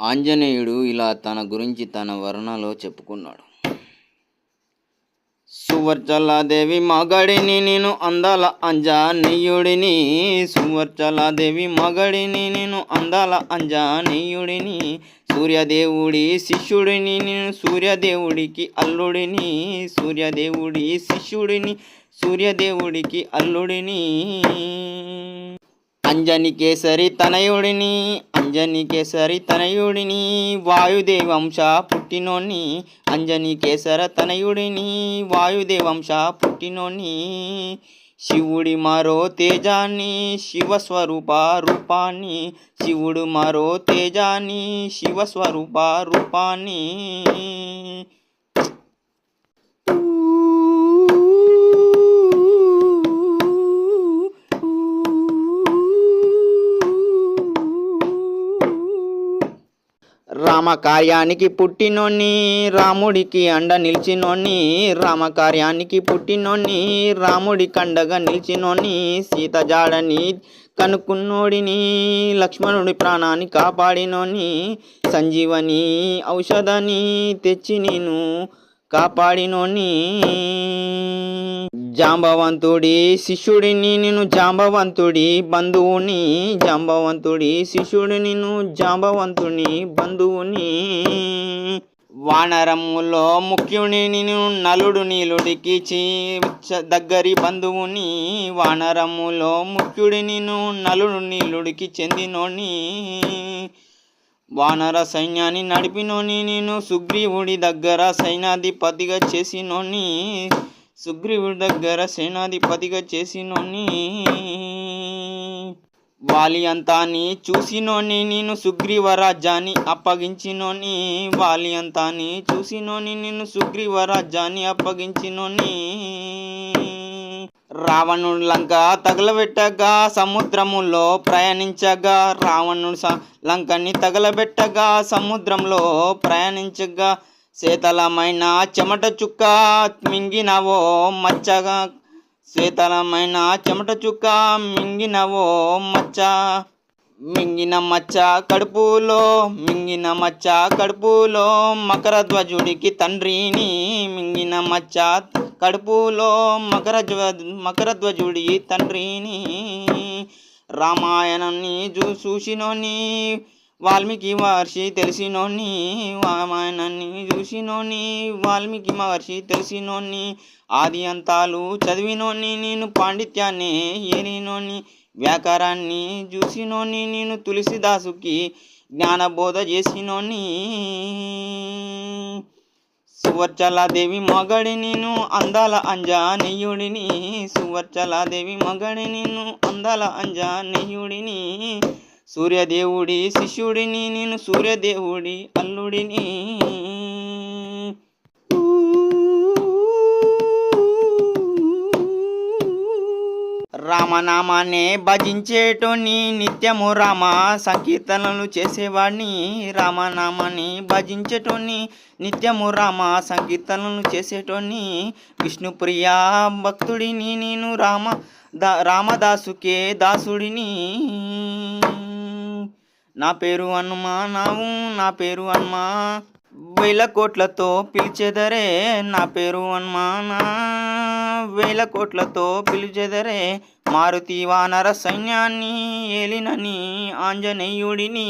ఆంజనేయుడు ఇలా తన గురించి తన వర్ణనలో చెప్పుకున్నాడు. సువర్చలాదేవి మగడిని నేను అందాల అంజనేయుడిని, సువర్చలాదేవి మగడిని నేను అందాల అంజనేయుడిని, సూర్యదేవుడి శిష్యుడిని నేను సూర్యదేవుడికి అల్లుడిని, సూర్యదేవుడి శిష్యుడిని సూర్యదేవుడికి అల్లుడిని, అంజనికేసరి తనయుడిని, అంజనికేసరి తనయుడిని, వాయుదేవంశ పుట్టినోని, అంజనికేసర తనయుడిని, వాయుదేవంశ పుట్టినోని, శివుడి మరో తేజాన్ని శివస్వరూప రూపాన్ని, శివుడు మరో తేజాన్ని శివస్వరూప రూపాన్ని, రామకార్యానికి పుట్టినోన్ని రాముడికి అండ నిలిచినోన్ని, రామకార్యానికి పుట్టినోన్ని రాముడికి అండగా నిలిచినోన్ని, సీత జాడని కనుక్కున్నోడిని లక్ష్మణుడి ప్రాణాన్ని కాపాడినోని, సంజీవని ఔషధాన్ని తెచ్చి నేను కాపాడినోని, జాంబవంతుడి శిష్యుడిని నేను జాంబవంతుడి బంధువుని, జాంబవంతుడి శిష్యుడి నేను జాంబవంతుని బంధువుని, వానరములో ముఖ్యుని నేను నలుడు నీలుడికి దగ్గరి బంధువుని, వానరములో ముఖ్యుడి నేను నలుడు నీలుడికి చెందినోని, వానర సైన్యాన్ని నడిపినోని నేను సుగ్రీవుడి దగ్గర సైనాధిపతిగా చేసినోని, సుగ్రీవుడి దగ్గర సేనాధిపతిగా చేసినోని, వాలి అంతాన్ని చూసినోని నేను సుగ్రీవ రాజ్యాన్ని అప్పగించినోని, వాలి అంతాన్ని చూసినోని నేను సుగ్రీవ రాజ్యాన్ని అప్పగించినోని, రావణుడు లంక తగలబెట్టగా సముద్రములో ప్రయాణించగా, రావణుడు లంకని తగలబెట్టగా సముద్రంలో ప్రయాణించగా, శీతలమైన చెమట చుక్క మింగినవో మచ్చగా, శీతలమైన చెమట చుక్క మింగినవో మచ్చ, మింగిన మచ్చ కడుపులో, మింగిన మచ్చ కడుపులో మకరధ్వజుడికి తండ్రిని, మింగిన మచ్చ కడుపులో మకరధ్వజుడి తండ్రిని, రామాయణాన్ని చూసినోని వాల్మీకి మహర్షి తెలిసినోని, రామాయణాన్ని చూసినోని వాల్మీకి మహర్షి తెలిసినోని, ఆది అంతాలు చదివినోని నేను పాండిత్యాన్ని ఏలినోని, వ్యాకరణాన్ని చూసినోని నేను తులసిదాసుకి జ్ఞానబోధ చేసినోని, సువర్చలాదేవి మగడి నేను అందాల అంజనేయుడిని, సువర్చలాదేవి మగడి నేను అందాల అంజనేయుడిని, సూర్యదేవుడి శిష్యుడిని నేను సూర్యదేవుడి అల్లుడిని, రామనామాన్నే భజించేటోని నిత్యము రామ సంకీర్తనలు చేసేవాడిని, రామనామాన్ని భజించేటోని నిత్యము రామ సంకీర్తనలు చేసేటోని, విష్ణుప్రియ భక్తుడిని నేను రామదాసుకే దాసుడిని, నా పేరు హనుమా నా పేరు హనుమా వేల కోట్లతో పిలిచెదరే, నా పేరు హనుమాన వేల కోట్లతో పిలిచెదరే, మారుతి వానర సైన్యాన్ని ఏలినని ఆంజనేయుడిని.